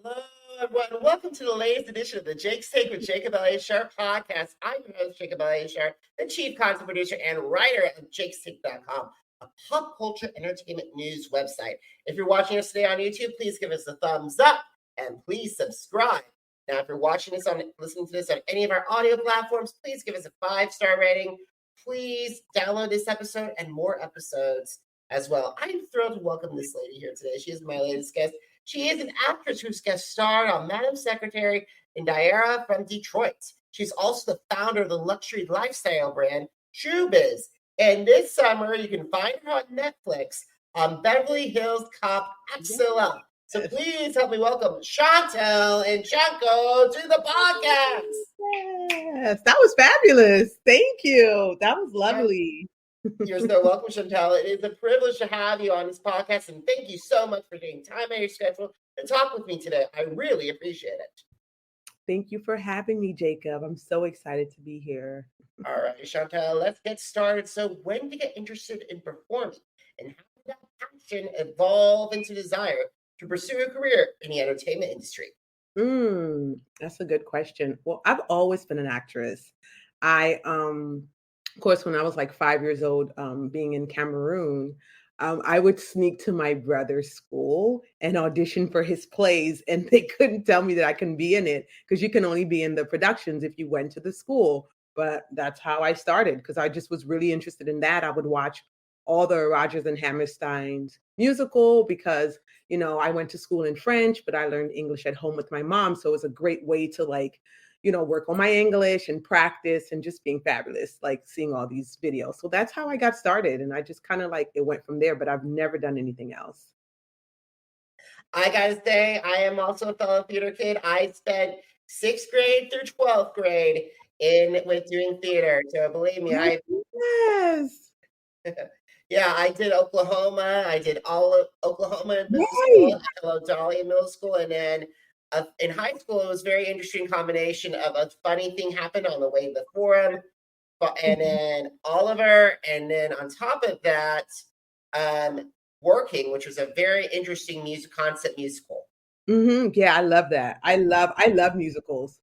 Hello, everyone. Welcome to the latest edition of the Jake's Take with Jacob Elyachar Podcast. I'm your host, Jacob Elyachar, the chief content producer and writer of jakestake.com, a pop culture entertainment news website. If you're watching us today on YouTube, please give us a thumbs up and please subscribe. Now, if you're listening to this on any of our audio platforms, please give us a 5-star rating. Please download this episode and more episodes as well. I'm thrilled to welcome this lady here today. She is my latest guest. She is an actress who's guest starred on Madam Secretary and Diarra from Detroit. She's also the founder of the luxury lifestyle brand Choobiz. And this summer, you can find her on Netflix on Beverly Hills Cop, Axel F. So please help me welcome Chantal Nchako to the podcast. Yes, that was fabulous. Thank you. That was lovely. You're so welcome, Chantal. It is a privilege to have you on this podcast, and thank you so much for taking time out of your schedule to talk with me today. I really appreciate it. Thank you for having me, Jacob. I'm so excited to be here. All right, Chantal, let's get started. So when did you get interested in performing, and how did that passion evolve into desire to pursue a career in the entertainment industry? That's a good question. Well, I've always been an actress. Of course, when I was like 5 years old, being in Cameroon, I would sneak to my brother's school and audition for his plays, and they couldn't tell me that I couldn't be in it because you can only be in the productions if you went to the school. But that's how I started because I just was really interested in that. I would watch all the Rodgers and Hammerstein's musical because, I went to school in French, but I learned English at home with my mom. So it was a great way to work on my English and practice and just being fabulous, like seeing all these videos. So that's how I got started. And I just kind of it went from there, but I've never done anything else. I gotta say, I am also a fellow theater kid. I spent 6th grade through 12th grade with doing theater. So believe me, Yes. Yeah, I did Oklahoma. I did all of Oklahoma in middle school, Hello Dolly in middle school, and then in high school, it was a very interesting combination of a funny thing happened on the way to the forum, and then Oliver, and then on top of that, Working, which was a very interesting concept musical. Yeah, I love that. I love musicals.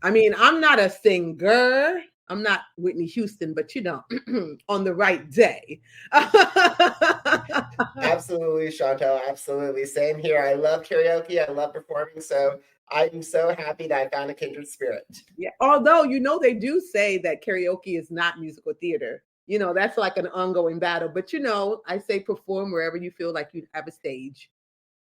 I mean, I'm not a singer. I'm not Whitney Houston, but on the right day. Absolutely, Chantal. Absolutely. Same here. I love karaoke. I love performing. So I'm so happy that I found a kindred spirit. Yeah. Although, they do say that karaoke is not musical theater. That's like an ongoing battle. But, I say perform wherever you feel like you have a stage.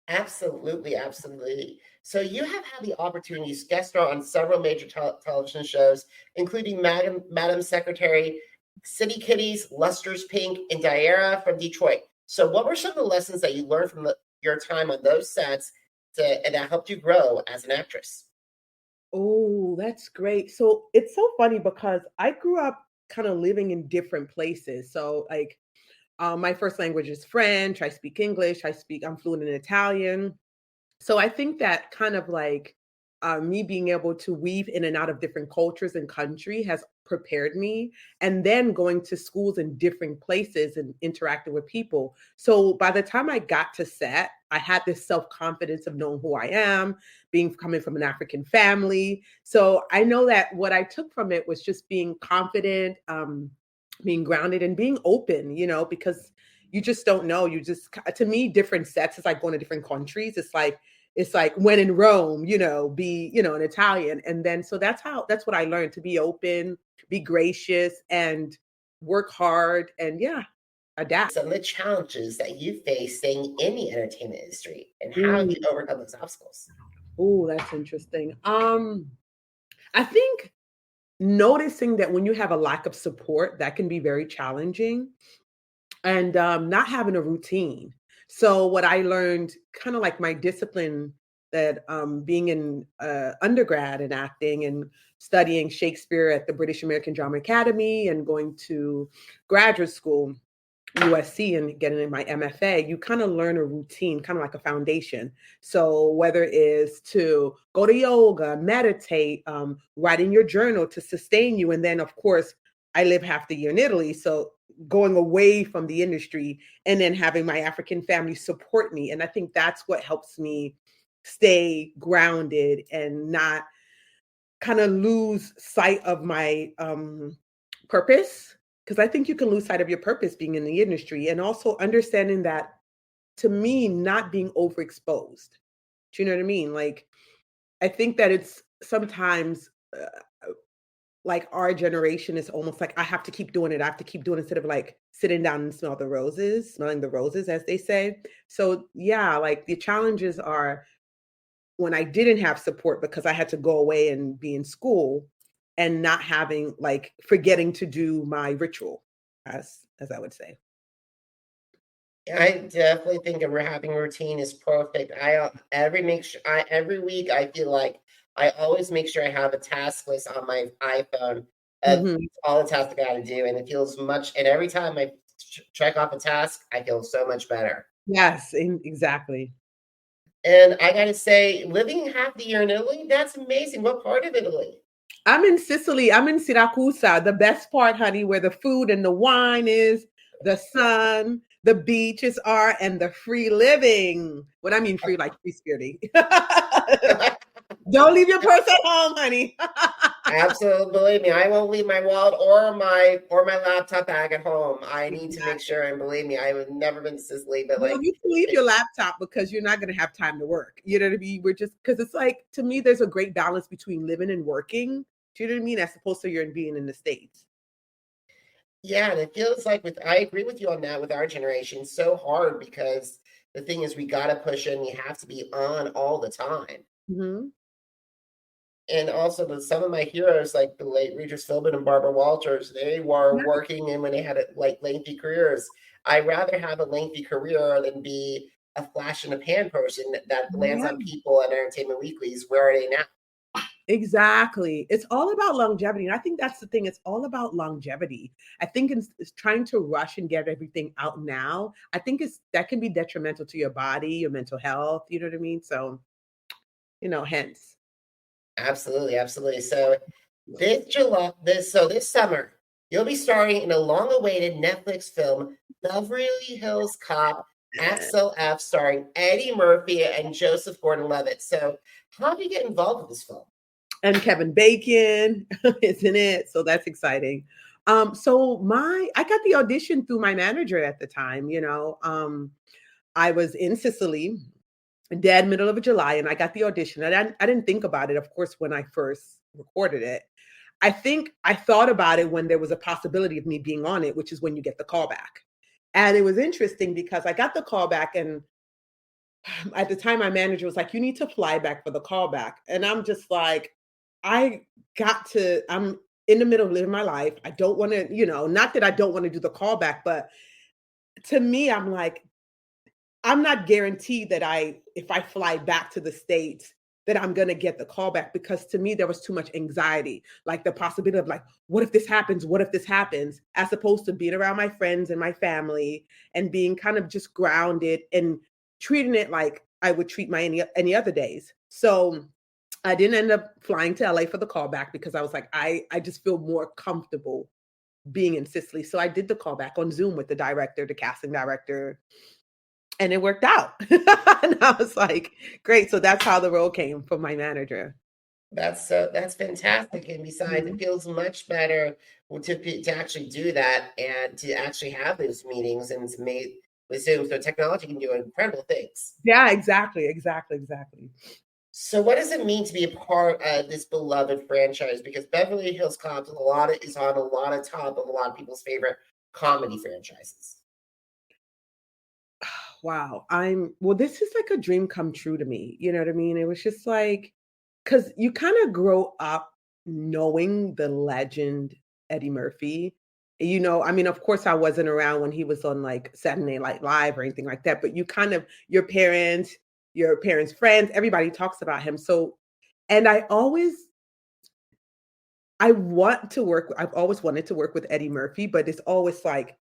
Absolutely. Absolutely. So you have had the opportunity to guest star on several major television shows, including Madam Secretary, City Kitties, Luster's Pink, and Diarra from Detroit. So what were some of the lessons that you learned from your time on those sets and that helped you grow as an actress? Oh, that's great. So it's so funny because I grew up kind of living in different places. So my first language is French. I speak English. I'm fluent in Italian. So I think that kind of me being able to weave in and out of different cultures and country has prepared me. And then going to schools in different places and interacting with people. So by the time I got to set, I had this self-confidence of knowing who I am, coming from an African family. So I know that what I took from it was just being confident, being grounded and being open, because you just don't know. To me, different sets is like going to different countries. It's like when in Rome, be, an Italian. And then, so that's what I learned, to be open, be gracious and work hard and adapt. Some of the challenges that you face staying in the entertainment industry and how you overcome those obstacles. Oh, that's interesting. I think noticing that when you have a lack of support, that can be very challenging, and not having a routine. So what I learned, kind of like my discipline, that being in undergrad in acting and studying Shakespeare at the British American Drama Academy and going to graduate school, USC, and getting in my MFA, you kind of learn a routine, kind of like a foundation. So whether it is to go to yoga, meditate, write in your journal to sustain you. And then, of course, I live half the year in Italy. So going away from the industry and then having my African family support me. And I think that's what helps me stay grounded and not kind of lose sight of my purpose. Because I think you can lose sight of your purpose being in the industry, and also understanding that, to me, not being overexposed. Do you know what I mean? Like, I think that it's sometimes like our generation is almost like, I have to keep doing it. I have to keep doing it, instead of like sitting down and smelling the roses, as they say. So yeah, like the challenges are when I didn't have support because I had to go away and be in school, and not having, like, forgetting to do my ritual, as I would say. I definitely think that we're having a routine is perfect. Every week I feel like I always make sure I have a task list on my iPhone of Mhm. all the tasks I got to do, and it feels much. And every time I check off a task, I feel so much better. Yes, exactly. And I gotta say, living half the year in Italy, that's amazing. What part of Italy? I'm in Sicily. I'm in Siracusa, the best part, honey, where the food and the wine is, the sun, the beaches are, and the free living. When I mean free, like free spiriting. Don't leave your purse at home, honey. Absolutely, believe me, I won't leave my wallet or my laptop bag at home. I need to make sure, and believe me, I have never been to Sicily, but Well, like, you can leave your laptop because you're not going to have time to work. You know what I mean? We're just, because it's like, to me, there's a great balance between living and working. Do you know what I mean? As opposed to you're being in the States. yeah, and it feels like I agree with you on that with our generation. So hard because the thing is, we gotta push in. We have to be on all the time. Mm-hmm. And also, some of my heroes, like the late Regis Philbin and Barbara Walters, they were working, and when they had like lengthy careers, I'd rather have a lengthy career than be a flash in the pan person that lands Yeah. on People and Entertainment Weeklies. Where are they now? Exactly. It's all about longevity. And I think that's the thing. It's all about longevity. I think it's trying to rush and get everything out now. I think that can be detrimental to your body, your mental health. You know what I mean? So, hence. Absolutely, absolutely. So this summer, you'll be starring in a long-awaited Netflix film, Beverly Hills Cop, Yeah. Axel F, starring Eddie Murphy and Joseph Gordon-Levitt. So, how do you get involved with this film? And Kevin Bacon is in it. So that's exciting. So I got the audition through my manager at the time. I was in Sicily, dead middle of July, and I got the audition. And I didn't think about it, of course, when I first recorded it. I think I thought about it when there was a possibility of me being on it, which is when you get the call back. And it was interesting because I got the call back, and at the time my manager was like, "You need to fly back for the callback." And I'm just like, I'm in the middle of living my life. I don't want to, not that I don't want to do the callback, but to me, I'm like, I'm not guaranteed that if I fly back to the States, that I'm going to get the callback, because to me, there was too much anxiety, like the possibility of like, what if this happens? What if this happens? As opposed to being around my friends and my family and being kind of just grounded and treating it like I would treat my any other days. So I didn't end up flying to LA for the callback because I was like, I just feel more comfortable being in Sicily. So I did the callback on Zoom with the casting director, and it worked out. And I was like, great. So that's how the role came from my manager. That's fantastic. And besides, it Mhm. feels much better to actually do that and to actually have those meetings and to make with Zoom. So technology can do incredible things. Yeah, exactly. So, what does it mean to be a part of this beloved franchise? Because Beverly Hills Cop is on a lot of top of a lot of people's favorite comedy franchises. Wow. Well, this is like a dream come true to me. You know what I mean? It was just like, because you kind of grow up knowing the legend Eddie Murphy. I mean, of course, I wasn't around when he was on like Saturday Night Live or anything like that, but your parents' friends, everybody talks about him. So, and I've always wanted to work with Eddie Murphy, but it's always like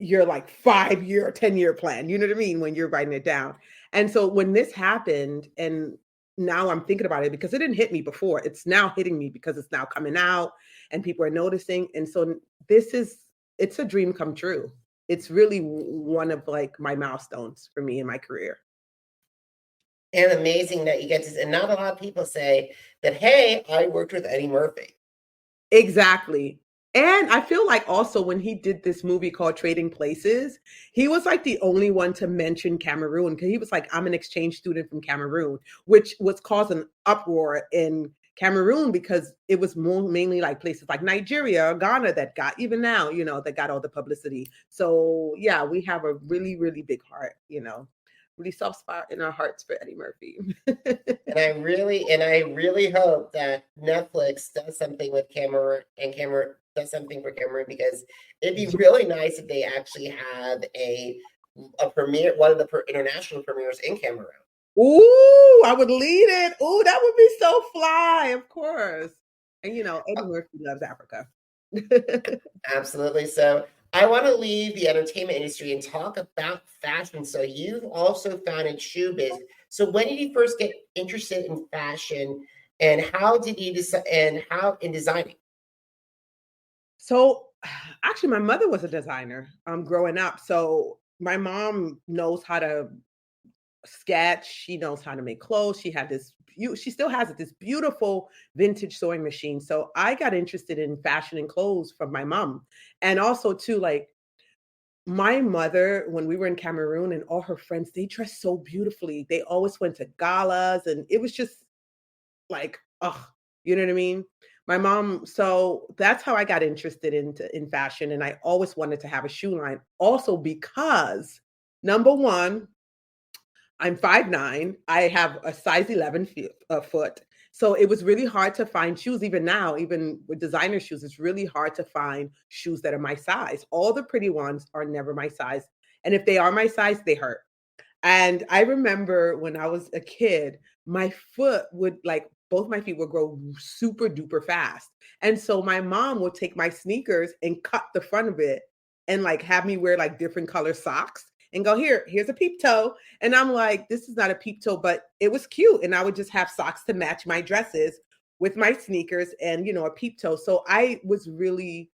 your like 5-year, 10-year plan. You know what I mean? When you're writing it down. And so when this happened, and now I'm thinking about it because it didn't hit me before. It's now hitting me because it's now coming out and people are noticing. And so it's a dream come true. It's really one of like my milestones for me in my career. And amazing that you get to, and not a lot of people say that, hey, I worked with Eddie Murphy. Exactly. And I feel like also when he did this movie called Trading Places, he was like the only one to mention Cameroon because he was like, I'm an exchange student from Cameroon, which was causing uproar in Cameroon because it was mainly like places like Nigeria or Ghana that got, even now, that got all the publicity. So yeah, we have a really, really big heart, really soft spot in our hearts for Eddie Murphy. And I really hope that Netflix does something with Cameroon and Cameroon does something for Cameroon, because it'd be really nice if they actually had a premiere, one of the international premieres in Cameroon. Ooh, I would lead it. Ooh, that would be so fly, of course. And Eddie Murphy loves Africa. Absolutely. So I want to leave the entertainment industry and talk about fashion. So you've also founded Choobiz. So when did you first get interested in fashion, and how did you decide, and how in designing? So actually my mother was a designer growing up. So my mom knows how to sketch, she knows how to make clothes. She still has this beautiful vintage sewing machine. So I got interested in fashion and clothes from my mom. And also too, like my mother, when we were in Cameroon and all her friends, they dressed so beautifully. They always went to galas and it was just like, oh, you know what I mean? My mom, so that's how I got interested in fashion. And I always wanted to have a shoe line. Also because number one, I'm 5'9". I have a size 11 foot. So it was really hard to find shoes. Even now, even with designer shoes, it's really hard to find shoes that are my size. All the pretty ones are never my size. And if they are my size, they hurt. And I remember when I was a kid, my foot would like, both my feet would grow super duper fast. And so my mom would take my sneakers and cut the front of it and like have me wear like different color socks and go, here's a peep toe. And I'm like, this is not a peep toe, but it was cute. And I would just have socks to match my dresses with my sneakers and, a peep toe. So I was really,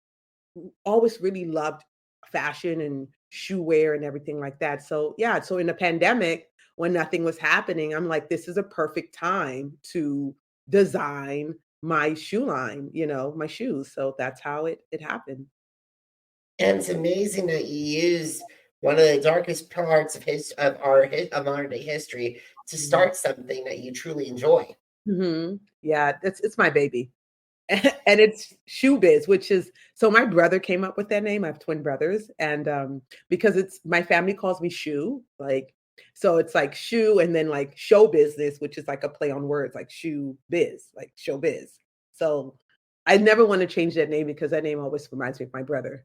always really loved fashion and shoe wear and everything like that. So yeah, so in the pandemic, when nothing was happening, I'm like, this is a perfect time to design my shoe line, my shoes. So that's how it happened. And it's amazing that you use one of the darkest parts of modern day history to start something that you truly enjoy. Yeah, it's my baby. And it's Choobiz, which is, so my brother came up with that name. I have twin brothers, and because it's, my family calls me Shoe, like, so it's like shoe and then like show business, which is like a play on words, like shoe biz, like show biz. So I never want to change that name because that name always reminds me of my brother.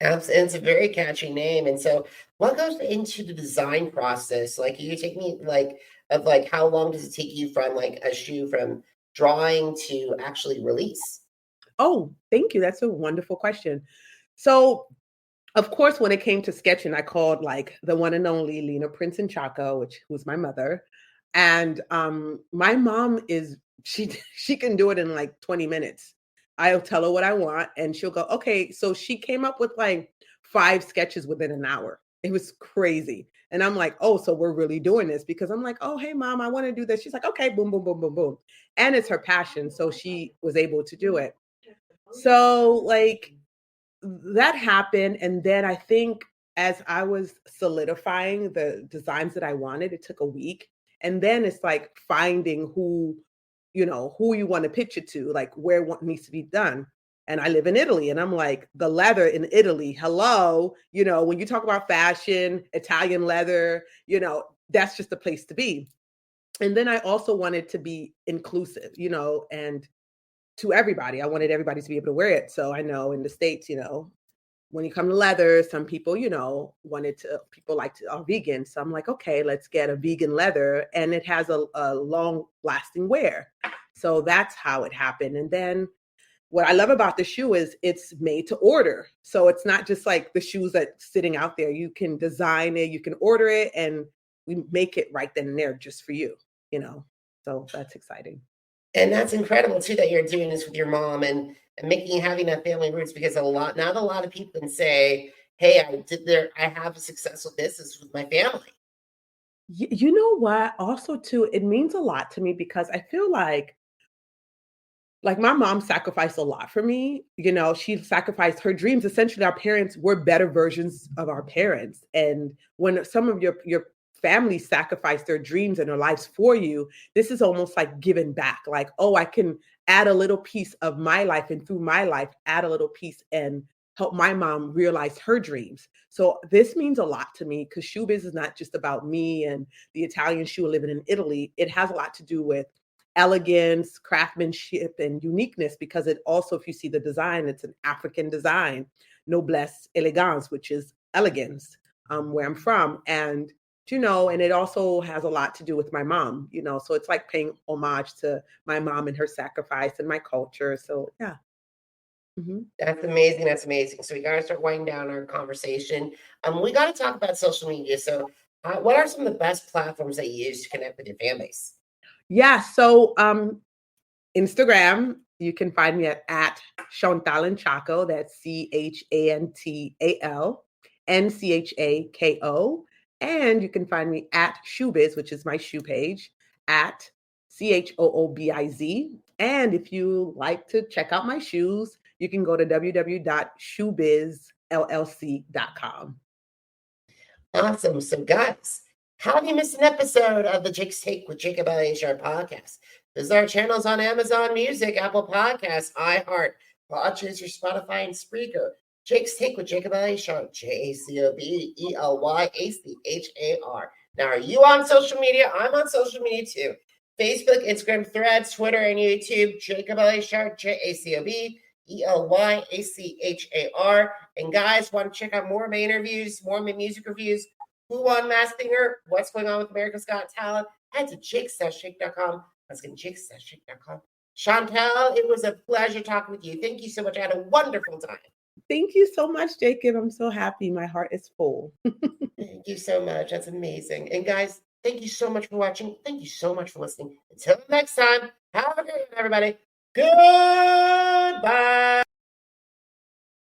And it's a very catchy name. And so what goes into the design process? Like, you take me like how long does it take you from like a shoe from drawing to actually release? Oh, thank you. That's a wonderful question. So of course, when it came to sketching, I called like the one and only Lena Prince Nchako, which was my mother. And my mom is, she can do it in like 20 minutes. I'll tell her what I want and she'll go, okay. So she came up with like 5 sketches within an hour. It was crazy. And I'm like, oh, so we're really doing this, because I'm like, oh, hey mom, I want to do this. She's like, okay, boom, boom, boom, boom, boom. And it's her passion. So she was able to do it. So like that happened. And then I think as I was solidifying the designs that I wanted, it took a week. And then it's like finding who you want to pitch it to, like where what needs to be done. And I live in Italy, and I'm like, the leather in Italy, hello, when you talk about fashion, Italian leather, that's just the place to be. And then I also wanted to be inclusive, and to everybody. I wanted everybody to be able to wear it. So I know in the States, when you come to leather, some people, people like to are vegan. So I'm like, okay, let's get a vegan leather, and it has a long lasting wear. So that's how it happened. And then what I love about the shoe is it's made to order. So it's not just like the shoes that's sitting out there. You can design it, you can order it, and we make it right then and there just for you. So that's exciting. And that's incredible too that you're doing this with your mom, and having that family roots, because not a lot of people can say, hey, I have a successful business with my family. You know what? Also, too, it means a lot to me because I feel like my mom sacrificed a lot for me. She sacrificed her dreams. Essentially, our parents were better versions of our parents. And when some of your family sacrifice their dreams and their lives for you, this is almost like giving back. Like, oh, I can add a little piece of my life, and through my life, add a little piece and help my mom realize her dreams. So this means a lot to me because Choobiz is not just about me and the Italian shoe living in Italy. It has a lot to do with elegance, craftsmanship, and uniqueness, because it also, if you see the design, it's an African design, noblesse, elegance, which is elegance, where I'm from. And it also has a lot to do with my mom, so it's like paying homage to my mom and her sacrifice and my culture. So yeah. Mhm. That's amazing. That's amazing. So we got to start winding down our conversation. We got to talk about social media. So, what are some of the best platforms that you use to connect with your fan base? Yeah. So Instagram, you can find me at Chantal Nchako. That's ChantalNchako. And you can find me at Choobiz, which is my shoe page, at Choobiz. And if you like to check out my shoes, you can go to www.shoobizllc.com. Awesome. So, guys, how have you missed an episode of the Jake's Take with Jacob Elyachar Podcast? Visit our channels on Amazon Music, Apple Podcasts, iHeart, Podchaser, Spotify, and Spreaker. Jake's Take with Jacob Elyachar, JACOBELYACHAR. Now, are you on social media? I'm on social media too. Facebook, Instagram, Threads, Twitter, and YouTube. Jacob Elyachar, JACOBELYACHAR. And guys, want to check out more of my interviews, more of my music reviews? Who won Masked Singer? What's going on with America's Got Talent? Head to jakes.shake.com. Let's get jakes.shake.com. Chantal, it was a pleasure talking with you. Thank you so much. I had a wonderful time. Thank you so much, Jacob. I'm so happy. My heart is full. Thank you so much. That's amazing. And guys, thank you so much for watching. Thank you so much for listening. Until next time, have a great one, everybody. Goodbye.